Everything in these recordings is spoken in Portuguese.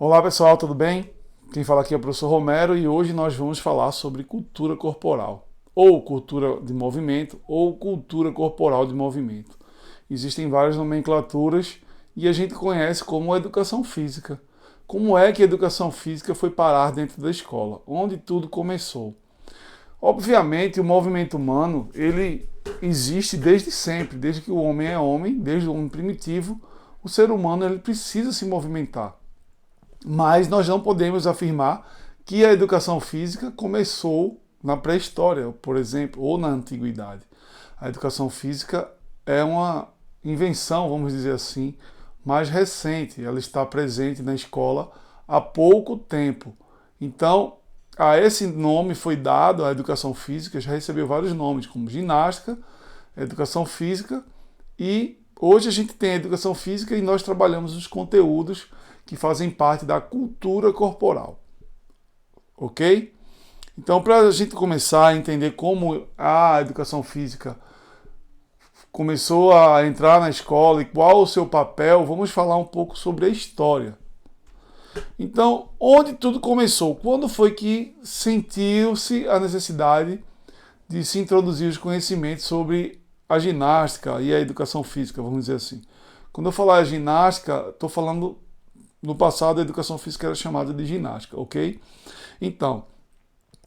Olá pessoal, tudo bem? Quem fala aqui é o professor Romero e hoje nós vamos falar sobre cultura corporal, ou cultura de movimento, ou cultura corporal de movimento. Existem várias nomenclaturas e a gente conhece como educação física. Como é que a educação física foi parar dentro da escola? Onde tudo começou? Obviamente, o movimento humano, ele existe desde sempre, desde que o homem é homem, desde o homem primitivo, o ser humano ele precisa se movimentar. Mas nós não podemos afirmar que a educação física começou na pré-história, por exemplo, ou na antiguidade. A educação física é uma invenção, vamos dizer assim, mais recente. Ela está presente na escola há pouco tempo. Então, a esse nome foi dado, a educação física, já recebeu vários nomes, como ginástica, educação física, e hoje a gente tem a educação física e nós trabalhamos os conteúdos que fazem parte da cultura corporal. Ok? Então, para a gente começar a entender como a educação física começou a entrar na escola e qual o seu papel, vamos falar um pouco sobre a história. Então, onde tudo começou? Quando foi que sentiu-se a necessidade de se introduzir os conhecimentos sobre a ginástica e a educação física, vamos dizer assim? Quando eu falar ginástica, estou falando no passado a educação física era chamada de ginástica, ok? Então,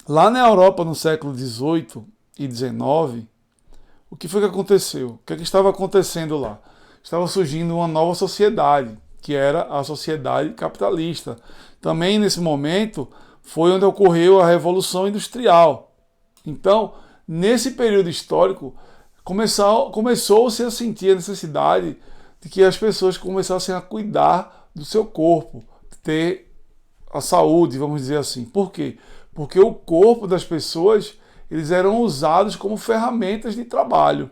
lá na Europa no século XVIII e XIX, o que foi que aconteceu? O que é que estava acontecendo lá? Estava surgindo uma nova sociedade, que era a sociedade capitalista. Também nesse momento foi onde ocorreu a Revolução Industrial. Então, nesse período histórico, começou-se a sentir a necessidade de que as pessoas começassem a cuidar do seu corpo, ter a saúde, vamos dizer assim. Por quê? Porque o corpo das pessoas, eles eram usados como ferramentas de trabalho.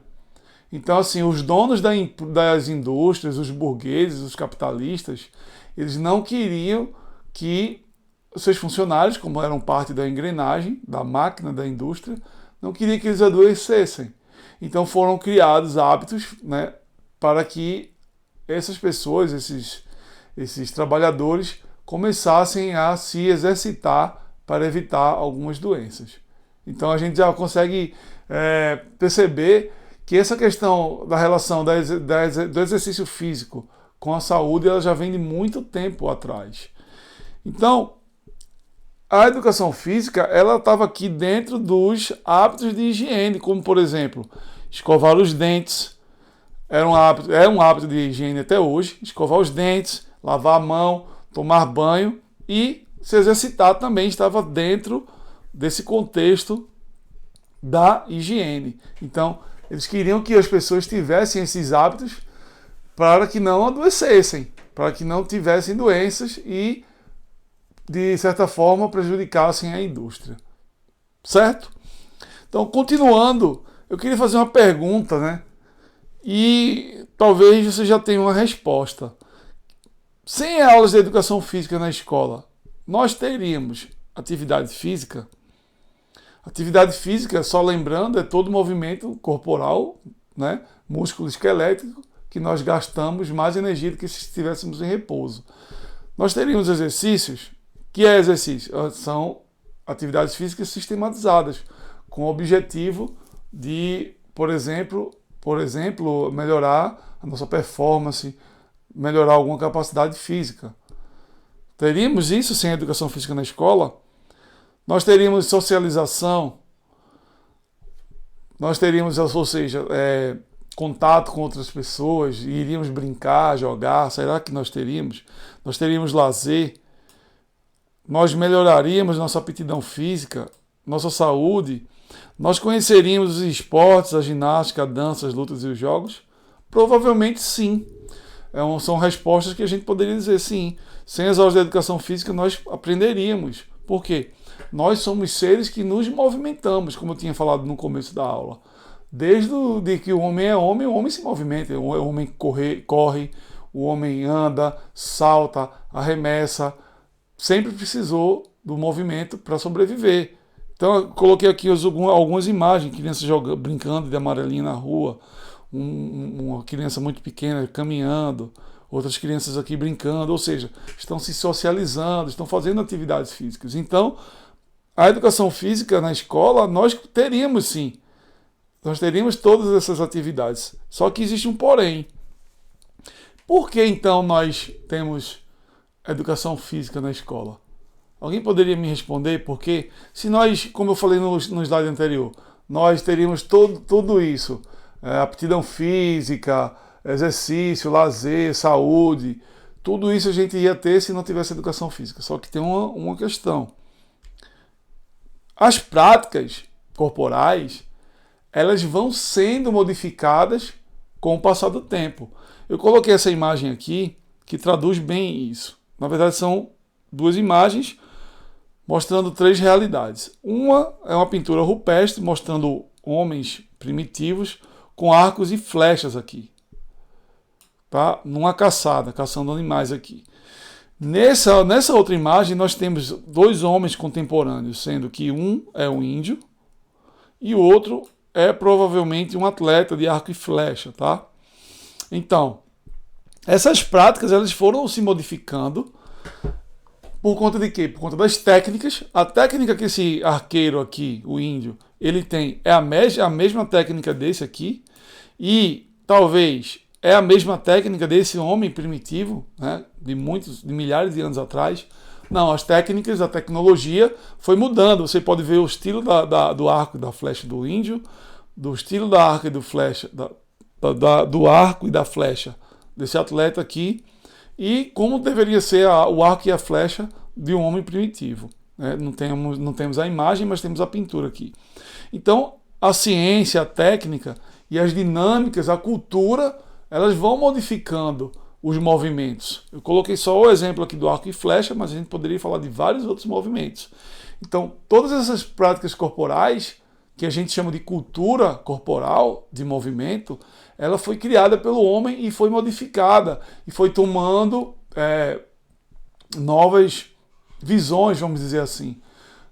Então, assim, os donos das indústrias, os burgueses, os capitalistas, eles não queriam que os seus funcionários, como eram parte da engrenagem, da máquina da indústria, não queriam que eles adoecessem. Então foram criados hábitos, né, para que essas pessoas, esses trabalhadores começassem a se exercitar para evitar algumas doenças. Então a gente já consegue perceber que essa questão da relação do exercício físico com a saúde ela já vem de muito tempo atrás. Então, a educação física ela estava aqui dentro dos hábitos de higiene, como por exemplo, escovar os dentes. É um hábito de higiene até hoje, escovar os dentes, lavar a mão, tomar banho e se exercitar também estava dentro desse contexto da higiene. Então, eles queriam que as pessoas tivessem esses hábitos para que não adoecessem, para que não tivessem doenças e, de certa forma, prejudicassem a indústria. Certo? Então, continuando, eu queria fazer uma pergunta, né? E talvez você já tenha uma resposta. Sem aulas de educação física na escola, nós teríamos atividade física? Atividade física, só lembrando, é todo movimento corporal, né, músculo esquelético, que nós gastamos mais energia do que se estivéssemos em repouso. Nós teríamos exercícios. Que é exercício? São atividades físicas sistematizadas, com o objetivo de, por exemplo, melhorar a nossa performance, melhorar alguma capacidade física. Teríamos isso sem educação física na escola? Nós teríamos socialização, nós teríamos, ou seja, contato com outras pessoas, iríamos brincar, jogar, será que nós teríamos? Nós teríamos lazer, nós melhoraríamos nossa aptidão física, nossa saúde, nós conheceríamos os esportes, a ginástica, a dança, as lutas e os jogos? Provavelmente sim. São respostas que a gente poderia dizer sim. Sem as aulas de educação física nós aprenderíamos. Por quê? Nós somos seres que nos movimentamos, como eu tinha falado no começo da aula. Desde que o homem se movimenta. O homem corre, o homem anda, salta, arremessa. Sempre precisou do movimento para sobreviver. Então eu coloquei aqui algumas imagens, crianças brincando de amarelinho na rua, uma criança muito pequena caminhando, outras crianças aqui brincando, ou seja, estão se socializando, estão fazendo atividades físicas. Então, a educação física na escola, nós teríamos sim, nós teríamos todas essas atividades. Só que existe um porém. Por que então nós temos educação física na escola? Alguém poderia me responder? Porque se nós, como eu falei no slide anterior, nós teríamos tudo isso, aptidão física, exercício, lazer, saúde, tudo isso a gente ia ter se não tivesse educação física. Só que tem uma questão. As práticas corporais, elas vão sendo modificadas com o passar do tempo. Eu coloquei essa imagem aqui que traduz bem isso. Na verdade, são duas imagens mostrando três realidades. Uma é uma pintura rupestre mostrando homens primitivos com arcos e flechas aqui, tá? Numa caçada, caçando animais aqui. Nessa outra imagem, nós temos dois homens contemporâneos, sendo que um é um índio e o outro é provavelmente um atleta de arco e flecha, tá? Então, essas práticas elas foram se modificando por conta de quê? Por conta das técnicas. A técnica que esse arqueiro aqui, o índio, ele tem é a mesma técnica desse aqui e talvez é a mesma técnica desse homem primitivo, né, de milhares de anos atrás. Não, as técnicas, a tecnologia foi mudando. Você pode ver o estilo do arco e da flecha do índio, do estilo da arco e do flecha, do arco e da flecha desse atleta aqui, e como deveria ser o arco e a flecha de um homem primitivo. Né? Não temos a imagem, mas temos a pintura aqui. Então, a ciência, a técnica e as dinâmicas, a cultura, elas vão modificando os movimentos. Eu coloquei só o exemplo aqui do arco e flecha, mas a gente poderia falar de vários outros movimentos. Então, todas essas práticas corporais, que a gente chama de cultura corporal de movimento, ela foi criada pelo homem e foi modificada, e foi tomando novas visões, vamos dizer assim.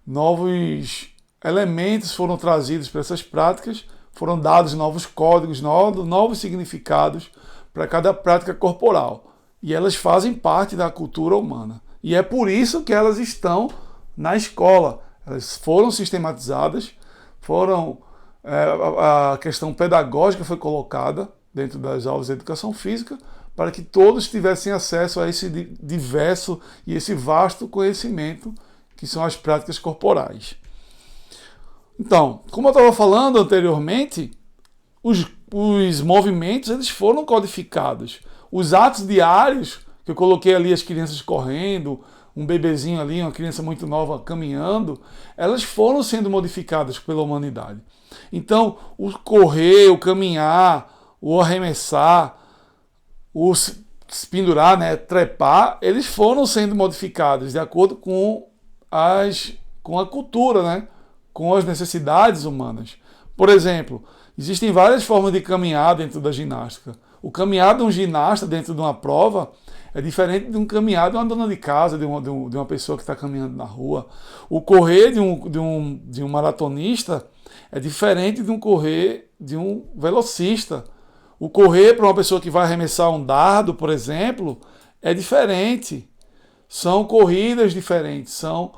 Novos elementos foram trazidos para essas práticas, foram dados novos códigos, novos significados para cada prática corporal. E elas fazem parte da cultura humana. E é por isso que elas estão na escola. Elas foram sistematizadas, a questão pedagógica foi colocada dentro das aulas de educação física para que todos tivessem acesso a esse diverso e esse vasto conhecimento que são as práticas corporais. Então, como eu estava falando anteriormente, os movimentos eles foram codificados. Os atos diários, que eu coloquei ali as crianças correndo, um bebezinho ali, uma criança muito nova caminhando, elas foram sendo modificadas pela humanidade. Então, o correr, o caminhar, o arremessar, o se pendurar, né, trepar, eles foram sendo modificados de acordo com a cultura, né, com as necessidades humanas. Por exemplo, existem várias formas de caminhar dentro da ginástica. O caminhar de um ginasta dentro de uma prova é diferente de um caminhar de uma dona de casa, de uma pessoa que está caminhando na rua. O correr de um maratonista é diferente de um correr de um velocista. O correr para uma pessoa que vai arremessar um dardo, por exemplo, é diferente. São corridas diferentes, são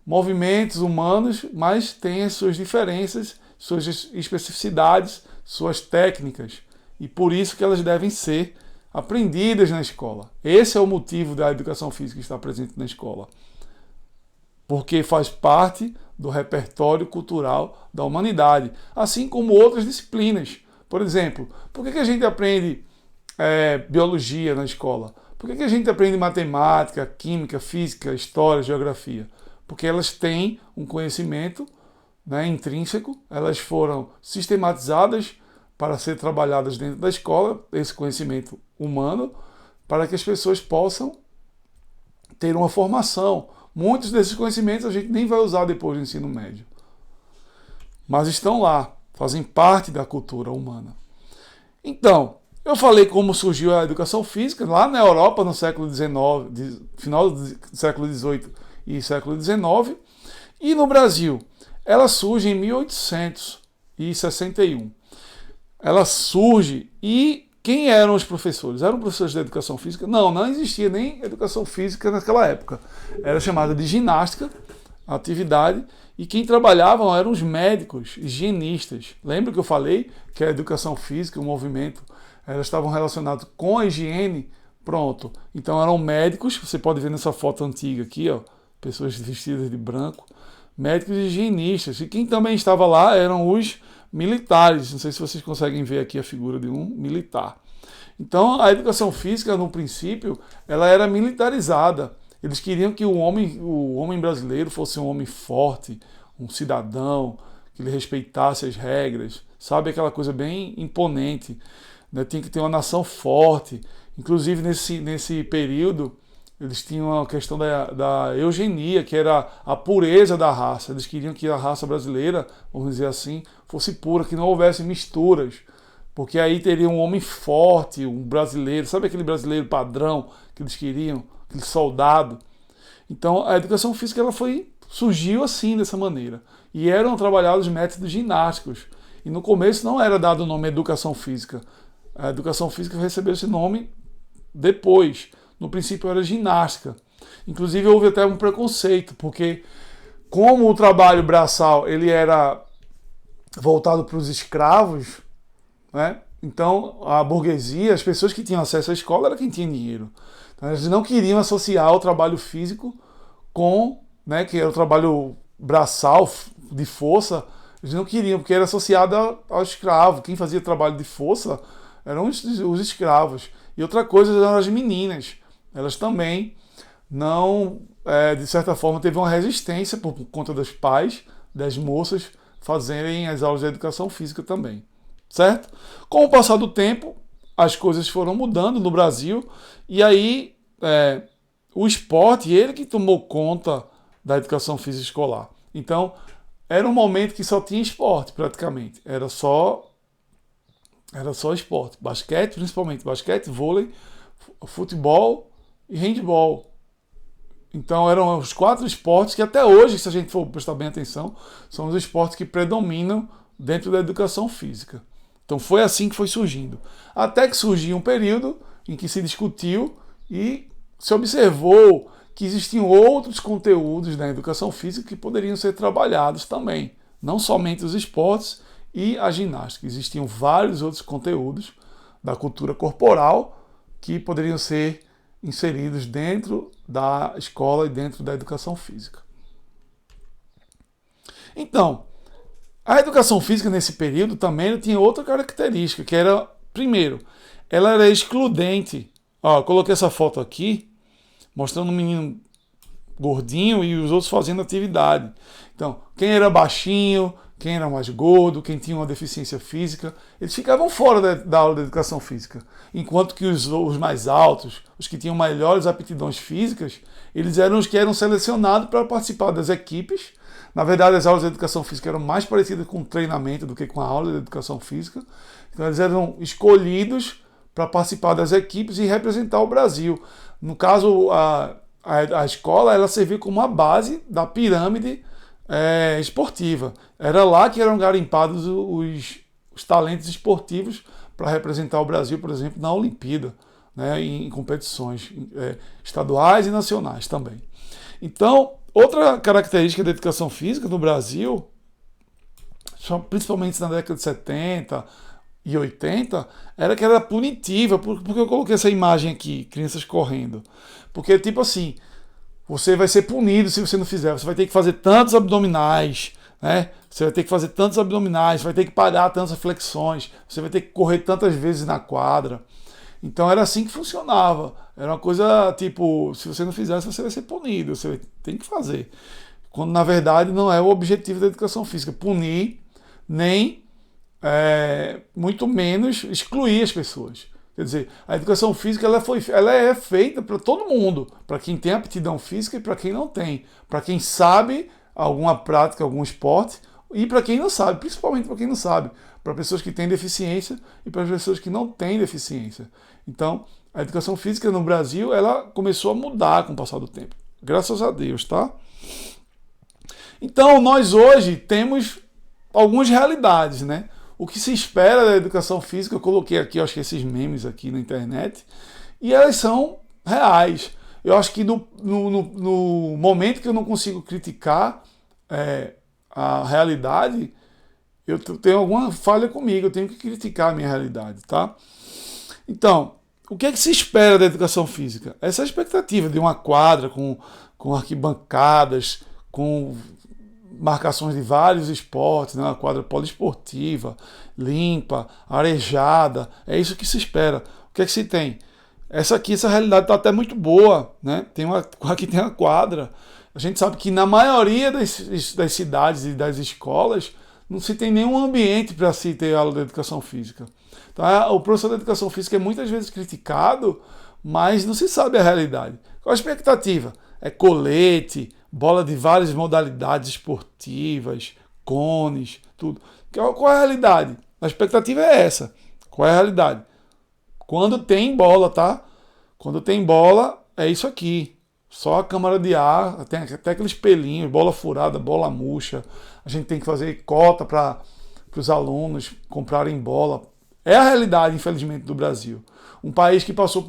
movimentos humanos, mas têm as suas diferenças, suas especificidades, suas técnicas. E por isso que elas devem ser aprendidas na escola. Esse é o motivo da educação física estar presente na escola. Porque faz parte do repertório cultural da humanidade, assim como outras disciplinas. Por exemplo, por que a gente aprende biologia na escola? Por que a gente aprende matemática, química, física, história, geografia? Porque elas têm um conhecimento, né, intrínseco, elas foram sistematizadas para ser trabalhadas dentro da escola, esse conhecimento humano, para que as pessoas possam ter uma formação. Muitos desses conhecimentos a gente nem vai usar depois do ensino médio. Mas estão lá, fazem parte da cultura humana. Então, eu falei como surgiu a educação física lá na Europa no século XIX, final do século XVIII e século XIX, e no Brasil ela surge em 1861. Ela surge e quem eram os professores? Eram professores de educação física? Não, não existia nem educação física naquela época. Era chamada de ginástica, a atividade, e quem trabalhavam eram os médicos, higienistas. Lembra que eu falei que a educação física, o movimento, elas estavam relacionadas com a higiene? Pronto. Então eram médicos, você pode ver nessa foto antiga aqui, ó, pessoas vestidas de branco, médicos e higienistas. E quem também estava lá eram os militares. Não sei se vocês conseguem ver aqui a figura de um militar. Então a educação física, no princípio, ela era militarizada. Eles queriam que o homem brasileiro fosse um homem forte, um cidadão, que ele respeitasse as regras, sabe? Aquela coisa bem imponente, né? Tinha que ter uma nação forte. Inclusive, nesse período, eles tinham a questão da eugenia, que era a pureza da raça. Eles queriam que a raça brasileira, vamos dizer assim, fosse pura, que não houvesse misturas. Porque aí teria um homem forte, um brasileiro, sabe aquele brasileiro padrão que eles queriam? Aquele soldado. Então, a educação física surgiu assim, dessa maneira. E eram trabalhados métodos ginásticos. E no começo não era dado o nome educação física. A educação física recebeu esse nome depois. No princípio era ginástica. Inclusive houve até um preconceito, porque como o trabalho braçal ele era voltado para os escravos, né? Então a burguesia, as pessoas que tinham acesso à escola era quem tinha dinheiro. Então, eles não queriam associar o trabalho físico com, né, que era o trabalho braçal, de força. Eles não queriam, porque era associado ao escravo. Quem fazia trabalho de força eram os escravos. E outra coisa eram as meninas. Elas também não, de certa forma, teve uma resistência por conta dos pais, das moças, fazerem as aulas de educação física também. Certo? Com o passar do tempo, as coisas foram mudando no Brasil, e aí o esporte, ele que tomou conta da educação física escolar. Então, era um momento que só tinha esporte, praticamente. Era só esporte. Basquete, principalmente. Basquete, vôlei, futebol e handebol. Então, eram os 4 esportes que até hoje, se a gente for prestar bem atenção, são os esportes que predominam dentro da educação física. Então, foi assim que foi surgindo. Até que surgiu um período em que se discutiu e se observou que existiam outros conteúdos na educação física que poderiam ser trabalhados também. Não somente os esportes e a ginástica. Existiam vários outros conteúdos da cultura corporal que poderiam ser inseridos dentro da escola e dentro da educação física. Então, a educação física nesse período também tinha outra característica, que era, primeiro, ela era excludente. Ó, eu coloquei essa foto aqui, mostrando um menino gordinho e os outros fazendo atividade. Então, quem era baixinho, quem era mais gordo, quem tinha uma deficiência física, eles ficavam fora da aula de educação física. Enquanto que os mais altos, os que tinham melhores aptidões físicas, eles eram os que eram selecionados para participar das equipes. Na verdade, as aulas de educação física eram mais parecidas com o treinamento do que com a aula de educação física. Então, eles eram escolhidos para participar das equipes e representar o Brasil. No caso, a escola ela servia como a base da pirâmide esportiva. Era lá que eram garimpados os talentos esportivos para representar o Brasil, por exemplo, na Olimpíada, né, em competições estaduais e nacionais também. Então, outra característica da educação física no Brasil, principalmente na década de 70 e 80, era que era punitiva. Por que eu coloquei essa imagem aqui, crianças correndo? Porque, tipo assim, você vai ser punido se você não fizer. Você vai ter que fazer tantos abdominais, né? Você vai ter que fazer tantos abdominais, você vai ter que parar tantas flexões, você vai ter que correr tantas vezes na quadra. Então era assim que funcionava. Era uma coisa tipo, se você não fizesse, você vai ser punido. Você tem que fazer. Quando na verdade não é o objetivo da educação física. Punir, nem muito menos excluir as pessoas. Quer dizer, a educação física ela é feita para todo mundo. Para quem tem aptidão física e para quem não tem. Para quem sabe alguma prática, algum esporte. E para quem não sabe, principalmente para quem não sabe. Para pessoas que têm deficiência e para pessoas que não têm deficiência. Então, a educação física no Brasil, ela começou a mudar com o passar do tempo. Graças a Deus, tá? Então, nós hoje temos algumas realidades, né? o que se espera da educação física. Eu coloquei aqui, eu acho que esses memes aqui na internet, e elas são reais. Eu acho que no momento que eu não consigo criticar a realidade, eu tenho alguma falha comigo, eu tenho que criticar a minha realidade, tá? Então, o que é que se espera da educação física? Essa é a expectativa de uma quadra com arquibancadas, com marcações de vários esportes, né? Uma quadra poliesportiva, limpa, arejada. É isso que se espera. O que é que se tem? Essa realidade está até muito boa, né? Aqui tem uma quadra. A gente sabe que na maioria das cidades e das escolas não se tem nenhum ambiente para se ter aula de educação física. Então, o professor de educação física é muitas vezes criticado, mas não se sabe a realidade. Qual a expectativa? É colete, bola de várias modalidades esportivas, cones, tudo. Qual é a realidade? A expectativa é essa. Qual é a realidade? Quando tem bola, tá? Quando tem bola, é isso aqui. Só a câmara de ar, tem até aqueles pelinhos, bola furada, bola murcha. A gente tem que fazer cota para os alunos comprarem bola. É a realidade, infelizmente, do Brasil. Um país que passou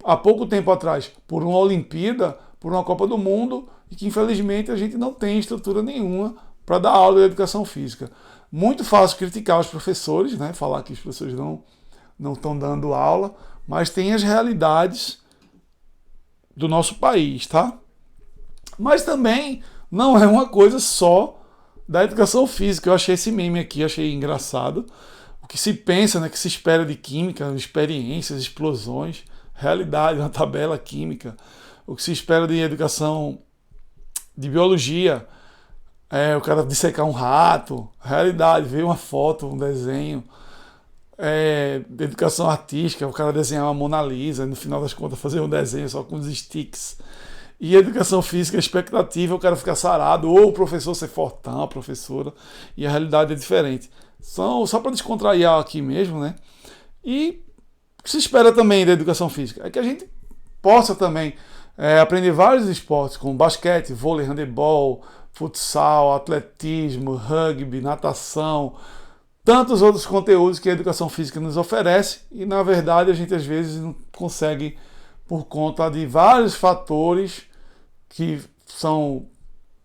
há pouco tempo atrás por uma Olimpíada, por uma Copa do Mundo, e que infelizmente a gente não tem estrutura nenhuma para dar aula de educação física. Muito fácil criticar os professores, né? Falar que os professores não estão dando aula, mas tem as realidades do nosso país, tá? Mas também não é uma coisa só da educação física. Eu achei esse meme aqui, achei engraçado. O que se pensa, né, que se espera de química, experiências, explosões, realidade, uma tabela química. O que se espera de educação de biologia, o cara dissecar um rato, realidade, ver uma foto, um desenho. De educação artística, o cara desenhar uma Mona Lisa, no final das contas fazer um desenho só com os sticks. E educação física, a expectativa é o cara ficar sarado, ou o professor ser fortão, a professora, e a realidade é diferente. Só para descontrair aqui mesmo, né? E o que se espera também da educação física é que a gente possa também aprender vários esportes, como basquete, vôlei, handebol, futsal, atletismo, rugby, natação, tantos outros conteúdos que a educação física nos oferece, e na verdade a gente às vezes não consegue, por conta de vários fatores que são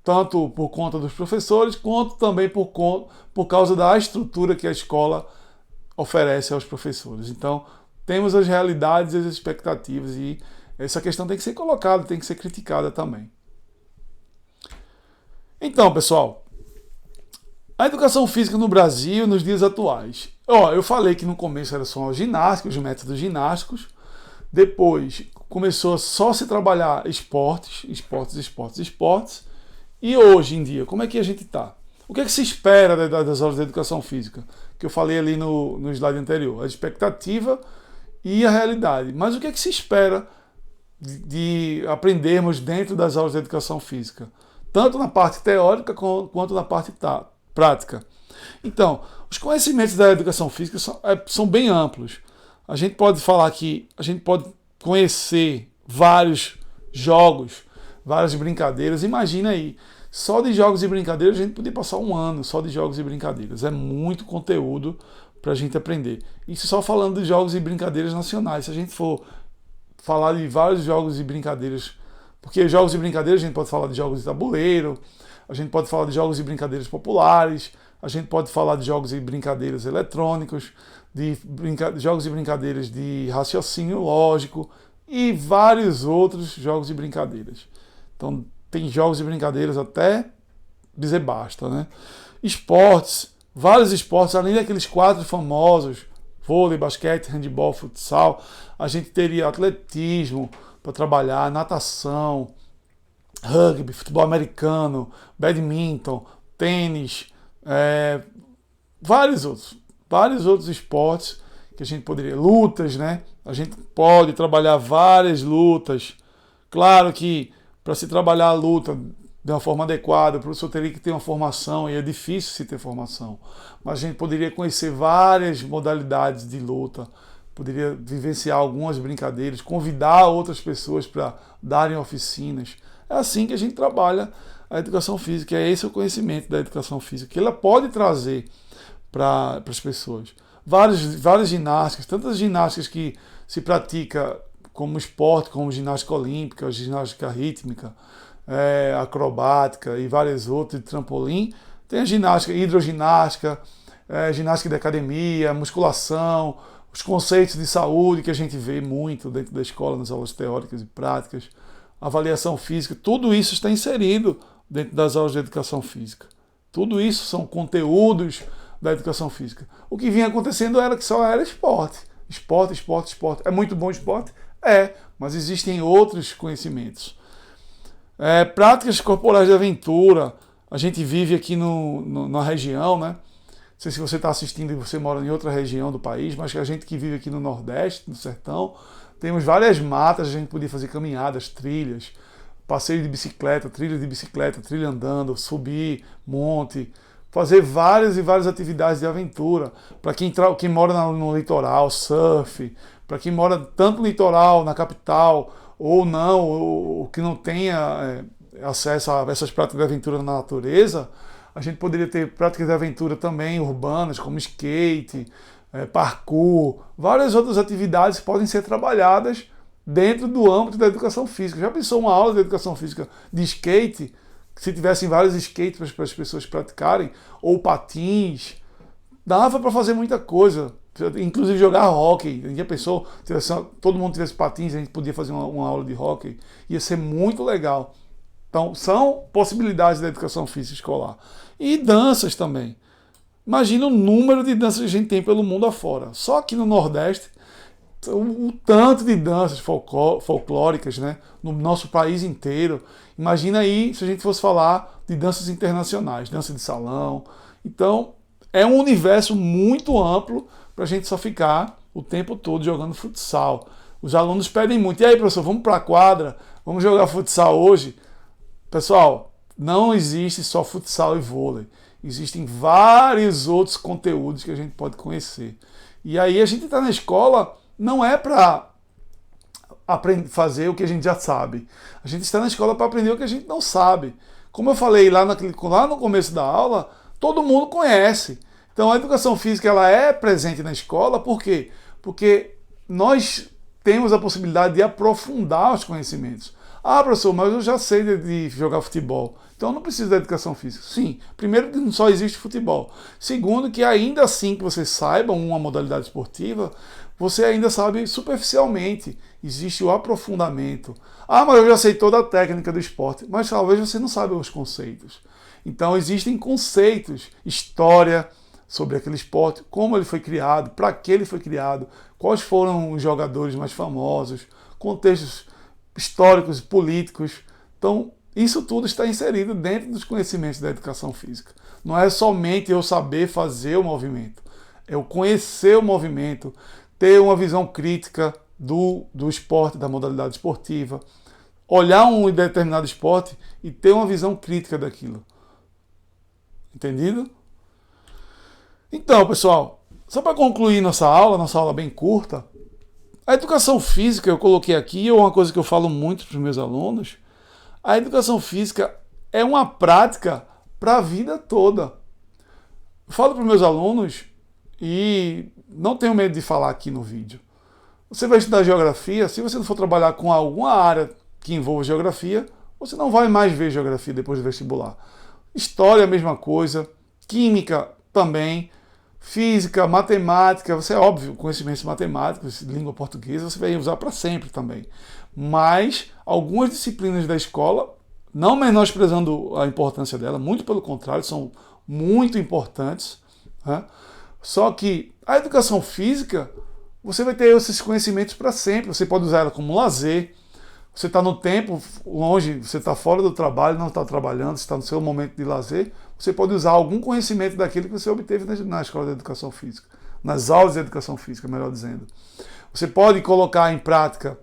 tanto por conta dos professores, quanto também por causa da estrutura que a escola oferece aos professores. Então, temos as realidades e as expectativas, e essa questão tem que ser colocada, tem que ser criticada também. Então, pessoal, a educação física no Brasil, nos dias atuais. Eu falei que no começo era só ginástica, os métodos ginásticos. Depois começou a só se trabalhar esportes. E hoje em dia, como é que a gente está? O que é que se espera das aulas de educação física? Que eu falei ali no slide anterior. A expectativa e a realidade. Mas o que é que se espera de aprendermos dentro das aulas de educação física? Tanto na parte teórica quanto na parte prática. Então, os conhecimentos da educação física são bem amplos. A gente pode falar que a gente pode conhecer vários jogos, várias brincadeiras. Imagina aí, só de jogos e brincadeiras a gente podia passar um ano só de jogos e brincadeiras. É muito conteúdo para a gente aprender. Isso só falando de jogos e brincadeiras nacionais. Se a gente for falar de vários jogos e brincadeiras, porque jogos e brincadeiras a gente pode falar de jogos de tabuleiro, a gente pode falar de jogos e brincadeiras populares, a gente pode falar de jogos e brincadeiras eletrônicos, de jogos e brincadeiras de raciocínio lógico e vários outros jogos e brincadeiras. Então, tem jogos e brincadeiras até dizer basta, né? Esportes, vários esportes, além daqueles 4 famosos, vôlei, basquete, handebol, futsal, a gente teria atletismo para trabalhar, natação, rugby, futebol americano, badminton, tênis, vários outros esportes que a gente poderia, lutas, né? A gente pode trabalhar várias lutas. Claro que para se trabalhar a luta de uma forma adequada, o professor teria que ter uma formação, e é difícil se ter formação, mas a gente poderia conhecer várias modalidades de luta, poderia vivenciar algumas brincadeiras, convidar outras pessoas para darem oficinas. É assim que a gente trabalha a educação física, é esse o conhecimento da educação física, que ela pode trazer para as pessoas. Várias ginásticas, tantas ginásticas que se pratica como esporte, como ginástica olímpica, ginástica rítmica, acrobática e várias outras, de trampolim. Tem a ginástica, hidroginástica, ginástica de academia, musculação, os conceitos de saúde que a gente vê muito dentro da escola, nas aulas teóricas e práticas, avaliação física, tudo isso está inserido dentro das aulas de educação física. Tudo isso são conteúdos da educação física. O que vinha acontecendo era que só era esporte. Esporte. É muito bom esporte? Mas existem outros conhecimentos. Práticas corporais de aventura. A gente vive aqui na região, né? Não sei se você está assistindo e você mora em outra região do país, mas a gente que vive aqui no Nordeste, no sertão, temos várias matas, a gente podia fazer caminhadas, trilhas, passeio de bicicleta, trilha andando, subir monte, fazer várias e várias atividades de aventura. Para quem mora no litoral, surf, para quem mora tanto no litoral, na capital, ou não, ou que não tenha acesso a essas práticas de aventura na natureza, a gente poderia ter práticas de aventura também urbanas, como skate, parkour, várias outras atividades que podem ser trabalhadas dentro do âmbito da educação física. Já pensou uma aula de educação física de skate, se tivessem vários skates para as pessoas praticarem, ou patins? Dava para fazer muita coisa, inclusive jogar hóquei. Já pensou, se todo mundo tivesse patins, a gente podia fazer uma aula de hóquei, ia ser muito legal. Então, são possibilidades da educação física escolar. E danças também. Imagina o número de danças que a gente tem pelo mundo afora. Só aqui no Nordeste, o tanto de danças folclóricas, né, no nosso país inteiro. Imagina aí se a gente fosse falar de danças internacionais, dança de salão. Então, é um universo muito amplo para a gente só ficar o tempo todo jogando futsal. Os alunos pedem muito. E aí, professor, vamos para a quadra? Vamos jogar futsal hoje? Pessoal, não existe só futsal e vôlei. Existem vários outros conteúdos que a gente pode conhecer. E aí a gente está na escola não é para fazer o que a gente já sabe. A gente está na escola para aprender o que a gente não sabe. Como eu falei lá no começo da aula, todo mundo conhece. Então a educação física ela é presente na escola, por quê? Porque nós temos a possibilidade de aprofundar os conhecimentos. Ah, professor, mas eu já sei de jogar futebol, então eu não preciso da educação física. Sim, primeiro que não só existe futebol. Segundo que ainda assim que você saiba uma modalidade esportiva, você ainda sabe superficialmente. Existe o aprofundamento. Ah, mas eu já sei toda a técnica do esporte, mas talvez você não saiba os conceitos. Então existem conceitos, história sobre aquele esporte, como ele foi criado, para que ele foi criado, quais foram os jogadores mais famosos, contextos históricos e políticos. Então, isso tudo está inserido dentro dos conhecimentos da educação física. Não é somente eu saber fazer o movimento, é eu conhecer o movimento, ter uma visão crítica do esporte, da modalidade esportiva, olhar um determinado esporte e ter uma visão crítica daquilo. Entendido? Então, pessoal, só para concluir nossa aula bem curta, a educação física, eu coloquei aqui, é uma coisa que eu falo muito para os meus alunos, a educação física é uma prática para a vida toda. Eu falo para os meus alunos, e não tenho medo de falar aqui no vídeo, você vai estudar geografia, se você não for trabalhar com alguma área que envolva geografia, você não vai mais ver geografia depois do vestibular. História, a mesma coisa, química também, física, matemática, você é óbvio, conhecimentos matemáticos, língua portuguesa, você vai usar para sempre também. Mas algumas disciplinas da escola, não menosprezando a importância dela, muito pelo contrário, são muito importantes, né? Só que a educação física, você vai ter esses conhecimentos para sempre, você pode usar ela como lazer, você está no tempo longe, você está fora do trabalho, não está trabalhando, está no seu momento de lazer, você pode usar algum conhecimento daquilo que você obteve na escola de educação física, nas aulas de educação física, melhor dizendo. Você pode colocar em prática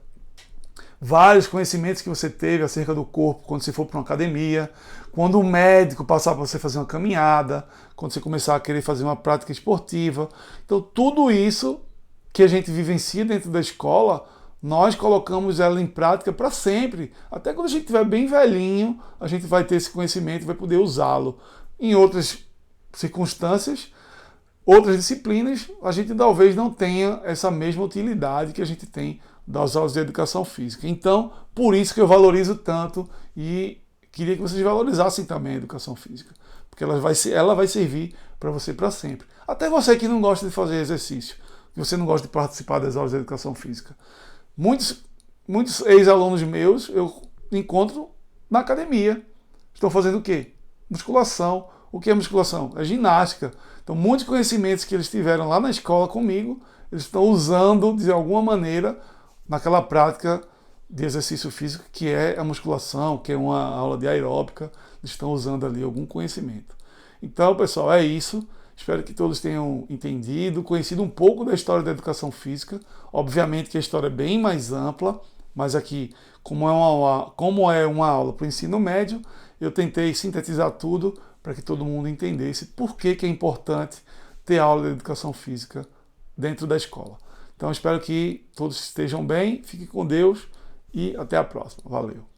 vários conhecimentos que você teve acerca do corpo quando você for para uma academia, quando o médico passar para você fazer uma caminhada, quando você começar a querer fazer uma prática esportiva. Então, tudo isso que a gente vivencia dentro da escola, nós colocamos ela em prática para sempre. Até quando a gente estiver bem velhinho, a gente vai ter esse conhecimento e vai poder usá-lo em outras circunstâncias, outras disciplinas, a gente talvez não tenha essa mesma utilidade que a gente tem das aulas de educação física. Então, por isso que eu valorizo tanto e queria que vocês valorizassem também a educação física, porque ela vai servir para você para sempre. Até você que não gosta de fazer exercício, que você não gosta de participar das aulas de educação física. Muitos ex-alunos meus eu encontro na academia. Estão fazendo o quê? Musculação. O que é musculação? É ginástica. Então, muitos conhecimentos que eles tiveram lá na escola comigo, eles estão usando de alguma maneira naquela prática de exercício físico que é a musculação, que é uma aula de aeróbica. Eles estão usando ali algum conhecimento. Então, pessoal, é isso. Espero que todos tenham entendido, conhecido um pouco da história da educação física. Obviamente que a história é bem mais ampla, mas aqui, como é uma aula para o ensino médio, eu tentei sintetizar tudo para que todo mundo entendesse por que é importante ter aula de educação física dentro da escola. Então, espero que todos estejam bem, fiquem com Deus e até a próxima. Valeu!